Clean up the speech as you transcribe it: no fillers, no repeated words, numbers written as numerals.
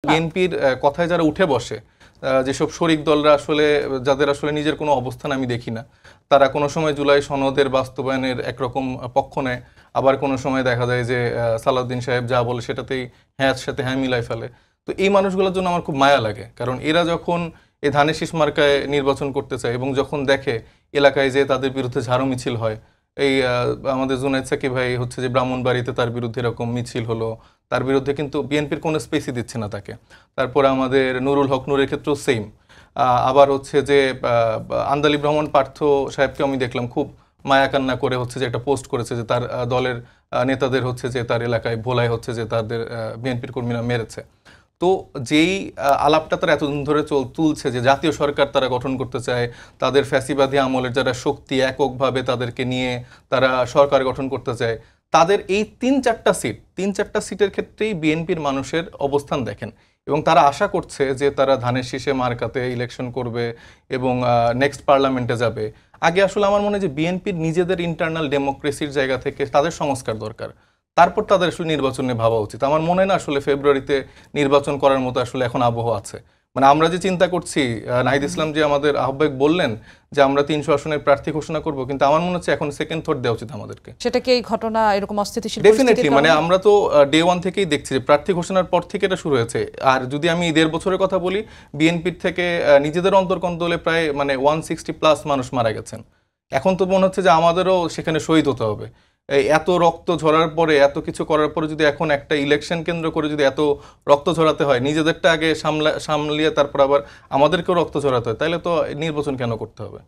বিএনপির কথায় যারা উঠে বসে, যেসব শরিক দলরা আসলে যাদের আসলে নিজের কোনো অবস্থান আমি দেখি না, তারা কোনো সময় জুলাই সনদের বাস্তবায়নের একরকম পক্ষ নেয়, আবার কোনো সময় দেখা যায় যে সালাউদ্দিন সাহেব যা বলে সেটাতেই হ্যাঁ সাথে হ্যাঁ মিলাই ফেলে। তো এই মানুষগুলোর জন্য আমার খুব মায়া লাগে, কারণ এরা যখন এই ধানের শীষ মার্কায় নির্বাচন করতে চায় এবং যখন দেখে এলাকায় যে তাদের বিরুদ্ধে ঝাড়ু মিছিল হয়, এই আমাদের জুনায়েদ সাকিব ভাই হচ্ছে যে ব্রাহ্মণবাড়িতে তার বিরুদ্ধে এরকম মিছিল হলো, তার বিরুদ্ধে কিন্তু বিএনপির কোনো স্পেসই দিচ্ছে না তাকে। তারপরে আমাদের নুরুল হক নূরের ক্ষেত্রেও সেম। আবার হচ্ছে যে আন্দালি ভ্রমণ পার্থ সাহেবকে আমি দেখলাম খুব মায়া কান্না করে হচ্ছে যে একটা পোস্ট করেছে যে তার দলের নেতাদের হচ্ছে যে তার এলাকায় ভোলায় হচ্ছে যে তাদের বিএনপির কর্মীরা মেরেছে। তো যেই আলাপটা তারা এতদিন ধরে তুলছে যে জাতীয় সরকার তারা গঠন করতে চায়, তাদের ফ্যাসিবাদী আমলের যারা শক্তি এককভাবে তাদেরকে নিয়ে তারা সরকার গঠন করতে চায়, তাদের এই তিন চারটা সিটের ক্ষেত্রেই বিএনপির মানুষের অবস্থান দেখেন, এবং তারা আশা করছে যে তারা ধানের শীষে মার্কাতে ইলেকশন করবে এবং নেক্সট পার্লামেন্টে যাবে। আগে আসলে আমার মনে হয় যে বিএনপির নিজেদের ইন্টারনাল ডেমোক্রেসির জায়গা থেকে তাদের সংস্কার দরকার, তারপর তাদের আসলে নির্বাচনে ভাবা উচিত। আমার মনে হয় না আসলে ফেব্রুয়ারিতে নির্বাচন করার মতো আসলে এখন আবহাওয়া আছে। মানে আমরা যে চিন্তা করছি, নাহিদ ইসলাম যে আমাদের আহ্বায়ক বললেন যে আমরা 300 আসনের প্রার্থী ঘোষণা করব, কিন্তু আমার মনে হচ্ছে এখন সেকেন্ড থট দেওয়া উচিত আমাদেরকে। সেটা কি এই ঘটনা এরকম অস্থিতিশীল ডেফিনেটলি, মানে আমরা তো ডে ওয়ান থেকেই দেখছি যে প্রার্থী ঘোষণার পর থেকে এটা শুরু হয়েছে। আর যদি আমি 1.5 বছরের কথা বলি, বিএনপির থেকে নিজেদের অন্তর্কন্দলে প্রায় মানে 160+ মানুষ মারা গেছেন। এখন তো মনে হচ্ছে যে আমাদেরও সেখানে শহীদ হতে হবে। এত রক্ত ঝরার পরে, এত কিছু করার পরে যদি এখন একটা ইলেকশন কেন্দ্র করে যদি এত রক্ত ঝরাতে হয়, নিজেদেরটা আগে সামলিয়ে তারপর আবার আমাদেরকেও রক্ত ঝরাতে হয়, তাহলে তো নির্বাচন কেন করতে হবে?